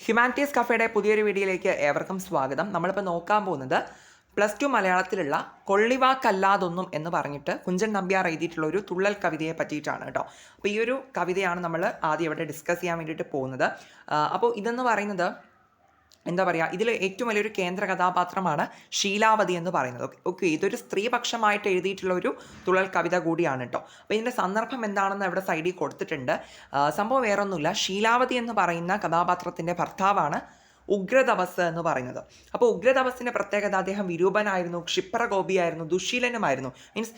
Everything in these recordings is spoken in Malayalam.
ഹ്യൂമാനിറ്റീസ് കഫേയുടെ പുതിയൊരു വീഡിയോയിലേക്ക് ഏവർക്കും സ്വാഗതം. നമ്മളിപ്പോൾ നോക്കാൻ പോകുന്നത് +2 മലയാളത്തിലുള്ള കൊള്ളിവാക്കല്ലാതൊന്നും എന്ന് പറഞ്ഞിട്ട് കുഞ്ചൻ നമ്പ്യാർ എഴുതിയിട്ടുള്ള ഒരു തുള്ളൽ കവിതയെ പറ്റിയിട്ടാണ് കേട്ടോ. അപ്പോൾ ഈ ഒരു കവിതയാണ് നമ്മൾ ആദ്യം ഇവിടെ ഡിസ്കസ് ചെയ്യാൻ വേണ്ടിയിട്ട് പോകുന്നത്. അപ്പോൾ ഇതെന്ന് പറയുന്നത് എന്താ പറയുക, ഇതിൽ ഏറ്റവും വലിയൊരു കേന്ദ്ര കഥാപാത്രമാണ് ശീലാവതി എന്ന് പറയുന്നത്. ഓക്കെ, ഇതൊരു സ്ത്രീപക്ഷമായിട്ട് എഴുതിയിട്ടുള്ള ഒരു തുള്ളൽ കവിത കൂടിയാണ് കേട്ടോ. അപ്പോൾ ഇതിൻ്റെ സന്ദർഭം എന്താണെന്ന് ഇവിടെ സൈഡിൽ കൊടുത്തിട്ടുണ്ട്. സംഭവം വേറൊന്നുമില്ല, ശീലാവതി എന്ന് പറയുന്ന കഥാപാത്രത്തിൻ്റെ ഭർത്താവാണ് ഉഗ്രതപസ് എന്ന് പറയുന്നത്. അപ്പോൾ ഉഗ്രതപസ്സിൻ്റെ പ്രത്യേകത, അദ്ദേഹം വിരൂപനായിരുന്നു, ക്ഷിപ്രകോപിയായിരുന്നു, ദുശീലനുമായിരുന്നു. മീൻസ്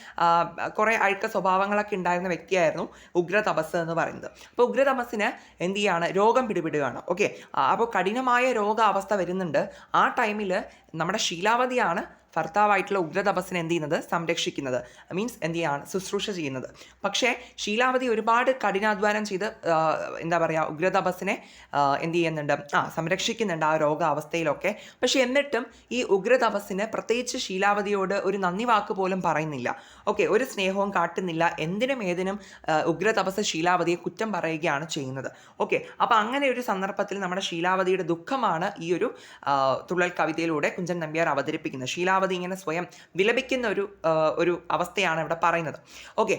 കുറേ അഴുക്ക സ്വഭാവങ്ങളൊക്കെ ഉണ്ടായിരുന്ന വ്യക്തിയായിരുന്നു ഉഗ്രതപസ് എന്ന് പറയുന്നത്. അപ്പോൾ ഉഗ്രതപസ്സിന് എന്ത് ചെയ്യാണ്, രോഗം പിടിപെടുകയാണ്. ഓക്കെ, അപ്പോൾ കഠിനമായ രോഗാവസ്ഥ വരുന്നുണ്ട്. ആ ടൈമിൽ നമ്മുടെ ശീലാവതിയാണ് ഭർത്താവായിട്ടുള്ള ഉഗ്രതപസ്സിനെ എന്ത് ചെയ്യുന്നത്, സംരക്ഷിക്കുന്നത്. മീൻസ് എന്ത് ചെയ്യാണ്, ശുശ്രൂഷ ചെയ്യുന്നത്. പക്ഷേ ശീലാവതി ഒരുപാട് കഠിനാധ്വാനം ചെയ്ത് എന്താ പറയുക, ഉഗ്രതപസ്സിനെ എന്ത് ചെയ്യുന്നുണ്ട്, സംരക്ഷിക്കുന്നുണ്ട് ആ രോഗാവസ്ഥയിലൊക്കെ. പക്ഷെ എന്നിട്ടും ഈ ഉഗ്രതപസ്സിന് പ്രത്യേകിച്ച് ശീലാവതിയോട് ഒരു നന്ദി വാക്ക് പോലും പറയുന്നില്ല. ഓക്കെ, ഒരു സ്നേഹവും കാട്ടുന്നില്ല. എന്തിനും ഏതിനും ഉഗ്രതപസ് ശീലാവതിയെ കുറ്റം പറയുകയാണ് ചെയ്യുന്നത്. ഓക്കെ, അപ്പോൾ അങ്ങനെ ഒരു സന്ദർഭത്തിൽ നമ്മുടെ ശീലാവതിയുടെ ദുഃഖമാണ് ഈ ഒരു തുള്ളൽ കവിതയിലൂടെ കുഞ്ചൻ നമ്പ്യാർ അവതരിപ്പിക്കുന്നത്. ശീലാവതി ഇങ്ങനെ സ്വയം വിലപിക്കുന്ന ഒരു അവസ്ഥയാണ് ഇവിടെ പറയുന്നത്. ഓക്കെ,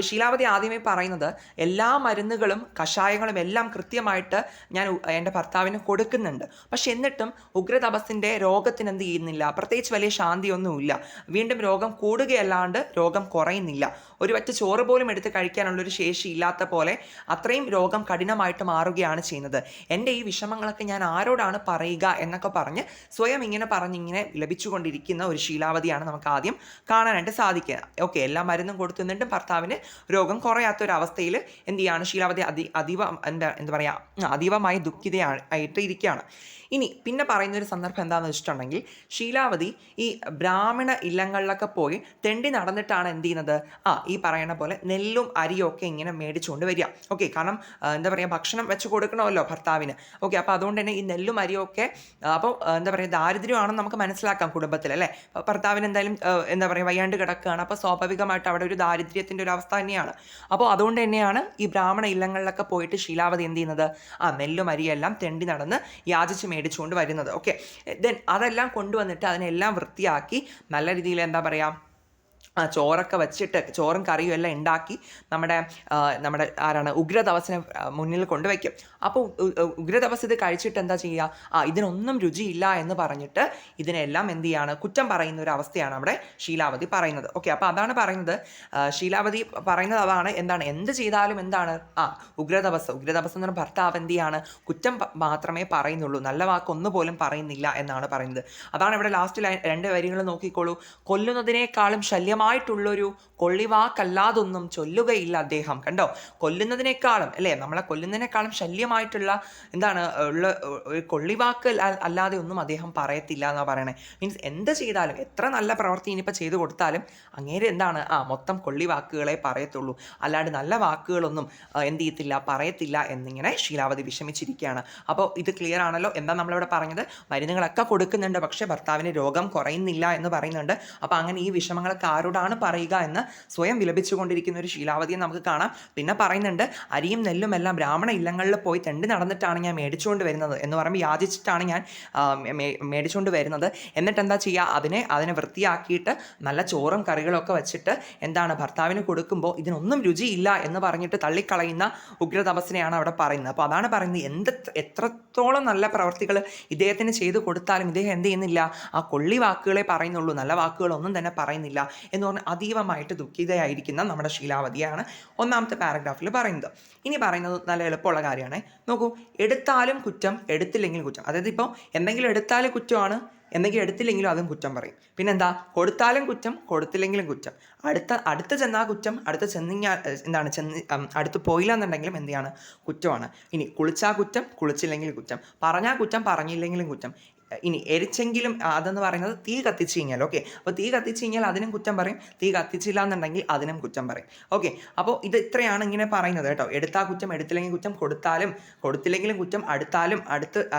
ശീലാവതി ആദ്യമേ പറയുന്നത്, എല്ലാ മരുന്നുകളും കഷായങ്ങളും എല്ലാം കൃത്യമായിട്ട് ഞാൻ എൻ്റെ ഭർത്താവിന് കൊടുക്കുന്നുണ്ട്. പക്ഷെ എന്നിട്ടും ഉഗ്രതപസ്സിൻ്റെ രോഗത്തിന് എന്ത് ചെയ്യുന്നില്ല, പ്രത്യേകിച്ച് വലിയ ശാന്തിയൊന്നുമില്ല. വീണ്ടും രോഗം കൂടുകയല്ലാണ്ട് രോഗം കുറയുന്നില്ല. ഒരു വറ്റ ചോറ് പോലും എടുത്ത് കഴിക്കാനുള്ളൊരു ശേഷി ഇല്ലാത്ത പോലെ അത്രയും രോഗം കഠിനമായിട്ട് മാറുകയാണ് ചെയ്യുന്നത്. എൻ്റെ ഈ വിഷമങ്ങളൊക്കെ ഞാൻ ആരോടാണ് പറയുക എന്നൊക്കെ പറഞ്ഞ് സ്വയം ഇങ്ങനെ പറഞ്ഞിങ്ങനെ ലഭിച്ചുകൊണ്ടിരിക്കുന്ന ഒരു ശീലാവതിയാണ് നമുക്ക് ആദ്യം കാണാനായിട്ട് സാധിക്കുക. ഓക്കെ, എല്ലാ മരുന്നും കൊടുത്തുന്നിട്ടും ഭർത്താവിന് രോഗം കുറയാത്തൊരവസ്ഥയിൽ എന്ത് ചെയ്യാണ് ശീലാവതി എന്താ പറയുക, അതീവമായി ദുഃഖിതയായിട്ട് ഇരിക്കുകയാണ്. ഇനി പിന്നെ പറയുന്നൊരു സന്ദർഭം എന്താണെന്ന് വെച്ചിട്ടുണ്ടെങ്കിൽ, ശീലാവതി ഈ ബ്രാഹ്മണ ഇല്ലങ്ങളിലൊക്കെ പോയി തെണ്ടി നടന്നിട്ടാണ് എന്ത് ചെയ്യുന്നത്, ഈ പറയുന്ന പോലെ നെല്ലും അരിയും ഒക്കെ ഇങ്ങനെ മേടിച്ചുകൊണ്ട് വരിക. ഓക്കെ, കാരണം എന്താ പറയുക, ഭക്ഷണം വെച്ച് കൊടുക്കണമല്ലോ ഭർത്താവിന്. ഓക്കെ, അപ്പോൾ അതുകൊണ്ട് തന്നെ ഈ നെല്ലും അരിയും ഒക്കെ അപ്പോൾ എന്താ പറയുക, ദാരിദ്ര്യമാണെന്ന് നമുക്ക് മനസ്സിലാക്കാം കുടുംബത്തിൽ, അല്ലേ. ഭർത്താവിന് എന്തായാലും എന്താ പറയുക, വയ്യാണ്ട് കിടക്കുകയാണ്. അപ്പോൾ സ്വാഭാവികമായിട്ട് അവിടെ ഒരു ദാരിദ്ര്യത്തിൻ്റെ ഒരു അവസ്ഥ തന്നെയാണ്. അപ്പോൾ അതുകൊണ്ട് തന്നെയാണ് ഈ ബ്രാഹ്മണ ഇല്ലങ്ങളിലൊക്കെ പോയിട്ട് ശീലാവതി എന്ത് ചെയ്യുന്നത്, നെല്ലും അരിയെല്ലാം തെണ്ടി നടന്ന് യാചിച്ച് മേടിച്ചുകൊണ്ട് വരുന്നത്. ഓക്കെ, ദെൻ അതെല്ലാം കൊണ്ടുവന്നിട്ട് അതിനെല്ലാം വൃത്തിയാക്കി നല്ല രീതിയിൽ എന്താ പറയുക, ചോറൊക്കെ വെച്ചിട്ട് ചോറും കറിയും എല്ലാം ഉണ്ടാക്കി നമ്മുടെ ആരാണ് ഉഗ്രതപസ്സിനെ മുന്നിൽ കൊണ്ടുവയ്ക്കും. അപ്പോൾ ഉഗ്രതപസ് ഇത് കഴിച്ചിട്ട് എന്താ ചെയ്യുക, ഇതിനൊന്നും രുചിയില്ല എന്ന് പറഞ്ഞിട്ട് ഇതിനെല്ലാം എന്ത് ചെയ്യാണ്, കുറ്റം പറയുന്ന ഒരു അവസ്ഥയാണ് അവിടെ ശീലാവതി പറയുന്നത്. ഓക്കെ, അപ്പോൾ അതാണ് പറയുന്നത്, ശീലാവതി പറയുന്നത് അതാണ്, എന്താണ്, എന്ത് ചെയ്താലും എന്താണ്, ഉഗ്രതപസ് എന്ന് പറഞ്ഞ ഭർത്താവ് എന്ത് ചെയ്യാണ്, കുറ്റം മാത്രമേ പറയുന്നുള്ളൂ, നല്ല വാക്കൊന്നുപോലും പറയുന്നില്ല എന്നാണ് പറയുന്നത്. അതാണ് ഇവിടെ ലാസ്റ്റ് 2 വരികൾ നോക്കിക്കോളൂ. കൊല്ലുന്നതിനേക്കാളും ശല്യമായിട്ടുള്ളൊരു കൊള്ളിവാക്കല്ലാതൊന്നും ചൊല്ലുകയില്ല അദ്ദേഹം. കണ്ടോ, കൊല്ലുന്നതിനേക്കാളും, അല്ലേ, നമ്മളെ കൊല്ലുന്നതിനേക്കാളും ശല്യമായിട്ടുള്ള എന്താണ് ഉള്ള ഒരു കൊള്ളിവാക്ക് അല്ലാതെ ഒന്നും അദ്ദേഹം പറയത്തില്ല എന്നാണ് പറയണേ. മീൻസ് എന്ത് ചെയ്താലും, എത്ര നല്ല പ്രവൃത്തി ഇനിയിപ്പോൾ ചെയ്തു കൊടുത്താലും അങ്ങേരെ എന്താണ്, മൊത്തം കൊള്ളിവാക്കുകളെ പറയത്തുള്ളൂ, അല്ലാണ്ട് നല്ല വാക്കുകളൊന്നും എന്ത് ചെയ്യത്തില്ല, പറയത്തില്ല എന്നിങ്ങനെ ശീലാവതി വിഷമിച്ചിരിക്കുകയാണ്. അപ്പോൾ ഇത് ക്ലിയർ ആണല്ലോ. എന്താ നമ്മളിവിടെ പറഞ്ഞത്, മരുന്നുകളൊക്കെ കൊടുക്കുന്നുണ്ട്, പക്ഷേ ഭർത്താവിന് രോഗം കുറയുന്നില്ല എന്ന് പറയുന്നുണ്ട്. അപ്പോൾ അങ്ങനെ ഈ വിഷമങ്ങളൊക്കെ ആരോടാണ് പറയുക എന്ന് സ്വയം വിലപിച്ചുകൊണ്ടിരിക്കുന്ന ഒരു ശീലാവതിയെ നമുക്ക് കാണാം. പിന്നെ പറയുന്നുണ്ട്, അരിയും നെല്ലും എല്ലാം ബ്രാഹ്മണ ഇല്ലങ്ങളിൽ പോയി തെണ്ടി നടന്നിട്ടാണ് ഞാൻ മേടിച്ചുകൊണ്ട് വരുന്നത് എന്ന് പറയുമ്പോൾ യാചിച്ചിട്ടാണ് ഞാൻ മേടിച്ചുകൊണ്ട് വരുന്നത്. എന്നിട്ട് എന്താ ചെയ്യുക, അതിനെ വൃത്തിയാക്കിയിട്ട് നല്ല ചോറും കറികളൊക്കെ വെച്ചിട്ട് എന്താണ് ഭർത്താവിന് കൊടുക്കുമ്പോൾ ഇതിനൊന്നും രുചിയില്ല എന്ന് പറഞ്ഞിട്ട് തള്ളിക്കളയുന്ന ഉഗ്രതപസ്സിനെയാണ് അവിടെ പറയുന്നത്. അപ്പോൾ അതാണ് പറയുന്നത്, എത്രത്തോളം നല്ല പ്രവർത്തികൾ ഇദ്ദേഹത്തിന് ചെയ്തു കൊടുത്താലും ഇദ്ദേഹം എന്ത് ചെയ്യുന്നില്ല, കൊള്ളി വാക്കുകളെ പറയുന്നുള്ളൂ, നല്ല വാക്കുകളൊന്നും തന്നെ പറയുന്നില്ല എന്ന് പറഞ്ഞാൽ അതീവമായിട്ട് ദുഃഖിതയായിരിക്കുന്ന നമ്മുടെ ശീലാവതിയാണ് ഒന്നാമത്തെ പാരഗ്രാഫിൽ പറയുന്നത്. ഇനി പറയുന്നത് നല്ല എളുപ്പമുള്ള കാര്യമാണ്. നോക്കൂ, എടുത്താലും കുറ്റം, എടുത്തില്ലെങ്കിലും കുറ്റം. അതായത് ഇപ്പോൾ എന്തെങ്കിലും എടുത്താലും കുറ്റമാണ്, എന്തെങ്കിലും എടുത്തില്ലെങ്കിലും അതും കുറ്റം പറയും. പിന്നെന്താ, കൊടുത്താലും കുറ്റം, കൊടുത്തില്ലെങ്കിലും കുറ്റം. അടുത്ത് ചെന്നാൽ കുറ്റം, അടുത്ത് പോയില്ല എന്നുണ്ടെങ്കിലും എന്ത് ചെയ്യാണ്, കുറ്റമാണ്. ഇനി കുളിച്ചാൽ കുറ്റം, കുളിച്ചില്ലെങ്കിൽ കുറ്റം, പറഞ്ഞാൽ കുറ്റം, പറഞ്ഞില്ലെങ്കിലും കുറ്റം. ഇനി എരിച്ചെങ്കിലും അതെന്ന് പറയുന്നത് തീ കത്തിച്ച് കഴിഞ്ഞാൽ. ഓക്കെ, അപ്പോൾ തീ കത്തിച്ച് കഴിഞ്ഞാൽ അതിനും കുറ്റം പറയും, തീ കത്തിച്ചില്ല എന്നുണ്ടെങ്കിൽ അതിനും കുറ്റം പറയും. ഓക്കെ, അപ്പോൾ ഇത് ഇത്രയാണ് ഇങ്ങനെ പറയുന്നത് കേട്ടോ. എടുത്താൽ കുറ്റം, എടുത്തില്ലെങ്കിൽ കുറ്റം, കൊടുത്തില്ലെങ്കിലും കുറ്റം,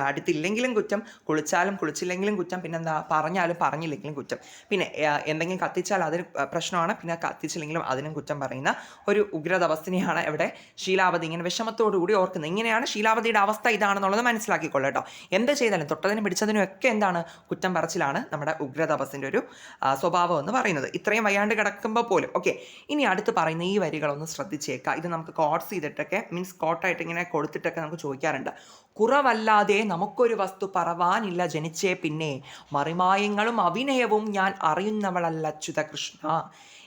അടുത്തില്ലെങ്കിലും കുറ്റം, കുളിച്ചാലും കുളിച്ചില്ലെങ്കിലും കുറ്റം, പിന്നെന്താ പറഞ്ഞാലും പറഞ്ഞില്ലെങ്കിലും കുറ്റം. പിന്നെ എന്തെങ്കിലും കത്തിച്ചാൽ അതിന് പ്രശ്നമാണ്, പിന്നെ കത്തിച്ചില്ലെങ്കിലും അതിനും കുറ്റം പറയുന്ന ഒരു ഉഗ്രതപസ്ഥനെയാണ് ഇവിടെ ശീലാവതി ഇങ്ങനെ വിഷമത്തോടു കൂടി ഓർക്കുന്നത്. ഇങ്ങനെയാണ് ശീലാവതിയുടെ അവസ്ഥ ഇതാണെന്നുള്ളത് മനസ്സിലാക്കിക്കൊള്ളു കേട്ടോ. എന്ത് ചെയ്താലും തൊട്ടതിനും പിടിച്ചതിനും ഒക്കെ എന്താണ് കുറ്റം പറച്ചിലാണ് നമ്മുടെ ഉഗ്രതപസ്സിൻ്റെ ഒരു സ്വഭാവം എന്ന് പറയുന്നത്, ഇത്രയും വയ്യാണ്ട് കിടക്കുമ്പോൾ പോലും. ഓക്കെ, ഇനി അടുത്ത് പറയുന്ന ഈ വരികളൊന്ന് ശ്രദ്ധിച്ചേക്കാം. ഇത് നമുക്ക് കോട്ട്സ് ചെയ്തിട്ടൊക്കെ മീൻസ് കോട്ടായിട്ട് ഇങ്ങനെ കൊടുത്തിട്ടൊക്കെ നമുക്ക് ചോദിക്കാറുണ്ട്. കുറവല്ലാതെ നമുക്കൊരു വസ്തു പറവാനില്ല ജനിച്ചേ പിന്നെ, മറിമായങ്ങളും അഭിനയവും ഞാൻ അറിയുന്നവളല്ല അച്യുത കൃഷ്ണ.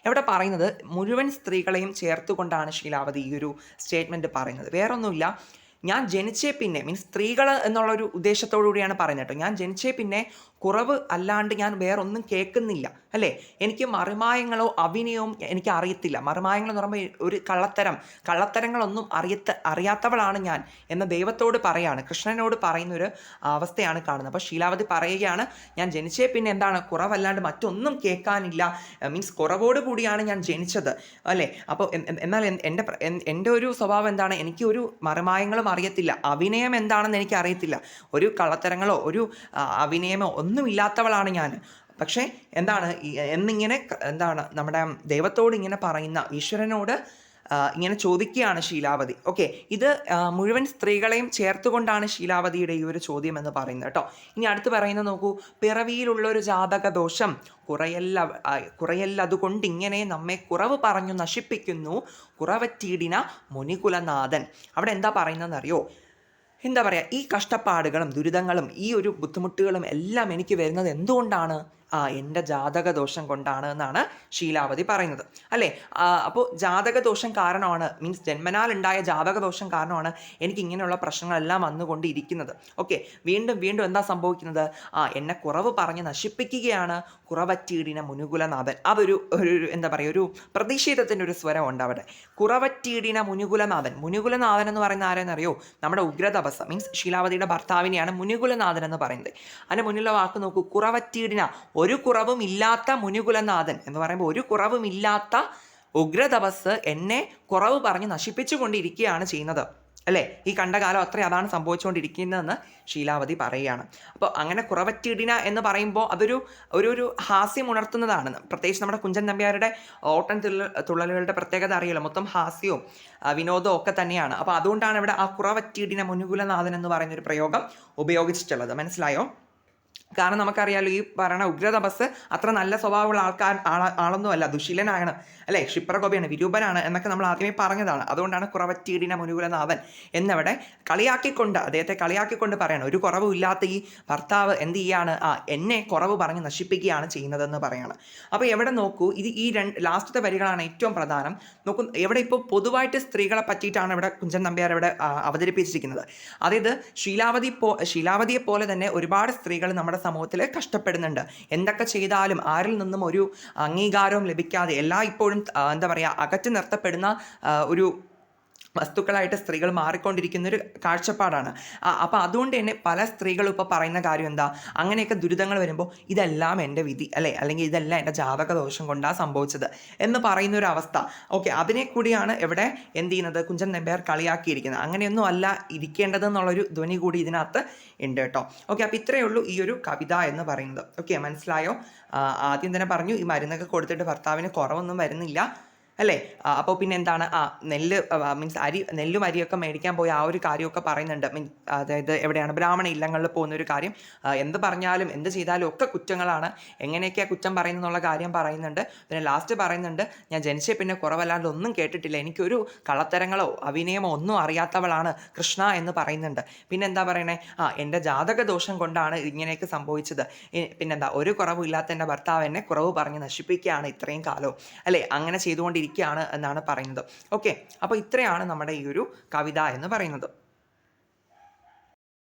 എവിടെ പറയുന്നത് മുഴുവൻ സ്ത്രീകളെയും ചേർത്തുകൊണ്ടാണ് ശീലാവതി ഈ ഒരു സ്റ്റേറ്റ്മെൻറ്റ് പറയുന്നത്. വേറൊന്നുമില്ല, ഞാൻ ജനിച്ചേ പിന്നെ മീൻസ് സ്ത്രീകൾ എന്നുള്ളൊരു ഉദ്ദേശത്തോടു കൂടിയാണ് പറയുന്നത് കേട്ടോ. ഞാൻ ജനിച്ചേ പിന്നെ കുറവ് അല്ലാണ്ട് ഞാൻ വേറൊന്നും കേൾക്കുന്നില്ല, അല്ലേ? എനിക്ക് മറിമായങ്ങളോ അഭിനയവും എനിക്ക് അറിയത്തില്ല. മറിമായങ്ങൾ എന്ന് പറയുമ്പോൾ ഒരു കള്ളത്തരങ്ങളൊന്നും അറിയാത്തവളാണ് ഞാൻ എന്ന ദൈവത്തോട് പറയാണ്, കൃഷ്ണനോട് പറയുന്നൊരു അവസ്ഥയാണ് കാണുന്നത്. അപ്പോൾ ശീലാവതി പറയുകയാണ്, ഞാൻ ജനിച്ചേ പിന്നെ എന്താണ് കുറവല്ലാണ്ട് മറ്റൊന്നും കേൾക്കാനില്ല, മീൻസ് കുറവോട് കൂടിയാണ് ഞാൻ ജനിച്ചത്, അല്ലേ? അപ്പോൾ എന്നാൽ എൻ്റെ ഒരു സ്വഭാവം എന്താണ്, എനിക്ക് ഒരു മറിമായങ്ങളും അറിയത്തില്ല, അഭിനയം എന്താണെന്ന് എനിക്ക് അറിയത്തില്ല, ഒരു കള്ളത്തരങ്ങളോ ഒരു അഭിനയമോ ഒന്നുമില്ലാത്തവളാണ് ഞാൻ. പക്ഷേ എന്താണ് എന്നിങ്ങനെ എന്താണ് നമ്മുടെ ദൈവത്തോട് ഇങ്ങനെ പറയുന്ന, ഈശ്വരനോട് ഇങ്ങനെ ചോദിക്കുകയാണ് ശീലാവതി. ഓക്കെ, ഇത് മുഴുവൻ സ്ത്രീകളെയും ചേർത്തുകൊണ്ടാണ് ശീലാവതിയുടെ ഈ ഒരു ചോദ്യം എന്ന് പറയുന്നത് കേട്ടോ. ഇനി അടുത്ത് പറയുന്നത് നോക്കൂ, പിറവിയിലുള്ളൊരു ജാതക ദോഷം കുറയല്ലതുകൊണ്ട് ഇങ്ങനെ നമ്മെ കുറവ് പറഞ്ഞു നശിപ്പിക്കുന്നു കുറവറ്റീടിന മുനികുലനാഥൻ. അവിടെ എന്താ പറയുന്നതെന്നറിയോ? എന്താ പറയുക, ഈ കഷ്ടപ്പാടുകളും ദുരിതങ്ങളും ഈ ഒരു ബുദ്ധിമുട്ടുകളും എല്ലാം എനിക്ക് വരുന്നത് എന്തുകൊണ്ടാണ്? എൻ്റെ ജാതകദോഷം കൊണ്ടാണ് എന്നാണ് ശീലാവതി പറയുന്നത്, അല്ലേ? അപ്പോൾ ജാതകദോഷം കാരണമാണ്, മീൻസ് ജന്മനാലുണ്ടായ ജാതകദോഷം കാരണമാണ് എനിക്ക് ഇങ്ങനെയുള്ള പ്രശ്നങ്ങളെല്ലാം വന്നുകൊണ്ടിരിക്കുന്നത്. ഓക്കെ, വീണ്ടും എന്താ സംഭവിക്കുന്നത്? എന്നെ കുറവ് പറഞ്ഞ് നശിപ്പിക്കുകയാണ് കുറവറ്റീടിന മുനുകുലനാഥൻ. അതൊരു എന്താ പറയുക, ഒരു പ്രതിഷേധത്തിൻ്റെ ഒരു സ്വരമുണ്ട് അവിടെ. കുറവറ്റീടിന മുനുകുലനാഥൻ എന്ന് പറയുന്ന ആരെന്നറിയോ? നമ്മുടെ ഉഗ്രതപസ്സ മീൻസ് ശീലാവതിയുടെ ഭർത്താവിനെയാണ് മുനുകുലനാഥൻ എന്ന് പറയുന്നത്. അതിൻ്റെ മുന്നിലുള്ള വാക്ക് നോക്കൂ, കുറവറ്റീടിന, ഒരു കുറവും ഇല്ലാത്ത മുനികുലനാഥൻ എന്ന് പറയുമ്പോൾ ഒരു കുറവുമില്ലാത്ത ഉഗ്രതപസ് എന്നെ കുറവ് പറഞ്ഞ് നശിപ്പിച്ചു കൊണ്ടിരിക്കുകയാണ് ചെയ്യുന്നത്, അല്ലേ? ഈ കണ്ട കാലം അത്രയും അതാണ് സംഭവിച്ചുകൊണ്ടിരിക്കുന്നതെന്ന് ശീലാവതി പറയുകയാണ്. അപ്പോൾ അങ്ങനെ കുറവറ്റിടിന എന്ന് പറയുമ്പോൾ അതൊരു ഹാസ്യം ഉണർത്തുന്നതാണ്. പ്രത്യേകിച്ച് നമ്മുടെ കുഞ്ചൻ നമ്പ്യാരുടെ ഓട്ടൻ തുള്ളലുകളുടെ പ്രത്യേകത അറിയില്ല, മൊത്തം ഹാസ്യവും വിനോദവും ഒക്കെ തന്നെയാണ്. അപ്പോൾ അതുകൊണ്ടാണ് ഇവിടെ ആ കുറവറ്റിടിന മുനുകുലനാഥൻ എന്ന് പറയുന്നൊരു പ്രയോഗം ഉപയോഗിച്ചിട്ടുള്ളത്. മനസ്സിലായോ? കാരണം നമുക്കറിയാലോ, ഈ പറയുന്ന ഉഗ്രതപസ് അത്ര നല്ല സ്വഭാവമുള്ള ആളൊന്നുമല്ല, ദുശീലനാണ്, അല്ലേ? ക്ഷിപ്രകോപിയാണ്, വിരൂപനാണ് എന്നൊക്കെ നമ്മൾ ആദ്യമേ പറഞ്ഞതാണ്. അതുകൊണ്ടാണ് കുറവറ്റീടിന മുനുകുലനാഥൻ എന്നവിടെ അദ്ദേഹത്തെ കളിയാക്കിക്കൊണ്ട് പറയണം. ഒരു കുറവും ഇല്ലാത്ത ഈ ഭർത്താവ് എന്ത് ചെയ്യാണ്? എന്നെ കുറവ് പറഞ്ഞ് നശിപ്പിക്കുകയാണ് ചെയ്യുന്നതെന്ന് പറയാണ്. അപ്പോൾ എവിടെ നോക്കൂ, ഈ ലാസ്റ്റത്തെ വരികളാണ് ഏറ്റവും പ്രധാനം. നോക്കൂ, എവിടെ ഇപ്പോൾ പൊതുവായിട്ട് സ്ത്രീകളെ പറ്റിയിട്ടാണ് ഇവിടെ കുഞ്ചൻ നമ്പ്യാർ ഇവിടെ അവതരിപ്പിച്ചിരിക്കുന്നത്. അതായത് ശീലാവതിയെ പോലെ തന്നെ ഒരുപാട് സ്ത്രീകൾ നമ്മുടെ സമൂഹത്തിൽ കഷ്ടപ്പെടുന്നുണ്ട്. എന്തൊക്കെ ചെയ്താലും ആരിൽ നിന്നും ഒരു അംഗീകാരവും ലഭിക്കാതെ ഇപ്പോഴും എന്താ പറയുക, അകറ്റി നിർത്തപ്പെടുന്ന ഒരു വസ്തുക്കളായിട്ട് സ്ത്രീകൾ മാറിക്കൊണ്ടിരിക്കുന്നൊരു കാഴ്ചപ്പാടാണ്. അപ്പോൾ അതുകൊണ്ട് തന്നെ പല സ്ത്രീകളും ഇപ്പോൾ പറയുന്ന കാര്യം എന്താ, അങ്ങനെയൊക്കെ ദുരിതങ്ങൾ വരുമ്പോൾ ഇതെല്ലാം എൻ്റെ വിധി, അല്ലേ? അല്ലെങ്കിൽ ഇതെല്ലാം എൻ്റെ ജാതക ദോഷം കൊണ്ടാണ് സംഭവിച്ചത് എന്ന് പറയുന്നൊരവസ്ഥ. ഓക്കെ, അതിനെ കൂടിയാണ് ഇവിടെ എന്ത് ചെയ്യുന്നത്, കുഞ്ചൻ നമ്പ്യാർ കളിയാക്കിയിരിക്കുന്നത്. അങ്ങനെയൊന്നും അല്ല ഇരിക്കേണ്ടതെന്നുള്ളൊരു ധ്വനി കൂടി ഇതിനകത്ത് ഉണ്ട് കേട്ടോ. ഓക്കെ, അപ്പോൾ ഇത്രയേ ഉള്ളൂ ഈ ഒരു കവിത എന്ന് പറയുന്നത്. ഓക്കെ, മനസ്സിലായോ? ആദ്യം തന്നെ പറഞ്ഞു, ഈ മരുന്നൊക്കെ കൊടുത്തിട്ട് ഭർത്താവിന് കുറവൊന്നും വരുന്നില്ല, അല്ലേ? അപ്പോൾ പിന്നെ എന്താണ്, നെല്ല് മീൻസ് നെല്ലും അരിയൊക്കെ മേടിക്കാൻ പോയി ആ ഒരു കാര്യമൊക്കെ പറയുന്നുണ്ട്. അതായത് എവിടെയാണ്, ബ്രാഹ്മണ ഇല്ലങ്ങളിൽ പോകുന്നൊരു കാര്യം, എന്ത് പറഞ്ഞാലും എന്ത് ചെയ്താലും ഒക്കെ കുറ്റങ്ങളാണ്, എങ്ങനെയൊക്കെയാണ് കുറ്റം പറയുന്നുള്ള കാര്യം പറയുന്നുണ്ട്. പിന്നെ ലാസ്റ്റ് പറയുന്നുണ്ട്, ഞാൻ ജനിച്ചേ പിന്നെ കുറവല്ലാണ്ട് ഒന്നും കേട്ടിട്ടില്ല, എനിക്കൊരു കള്ളത്തരങ്ങളോ അഭിനയമോ ഒന്നും അറിയാത്തവളാണ് കൃഷ്ണ എന്ന് പറയുന്നുണ്ട്. പിന്നെ എന്താ പറയണേ, എൻ്റെ ജാതക ദോഷം കൊണ്ടാണ് ഇങ്ങനെയൊക്കെ സംഭവിച്ചത്, പിന്നെന്താ ഒരു കുറവും ഇല്ലാത്ത എൻ്റെ ഭർത്താവ് എന്നെ കുറവ് പറഞ്ഞ് നശിപ്പിക്കുകയാണ് ഇത്രയും കാലവും, അല്ലേ? അങ്ങനെ ചെയ്തുകൊണ്ടിരിക്കുകയാണ് എന്നാണ് പറയുന്നത്. ഓക്കെ, അപ്പോൾ ഇത്രയാണ് നമ്മുടെ ഈ ഒരു കവിത എന്ന് പറയുന്നത്.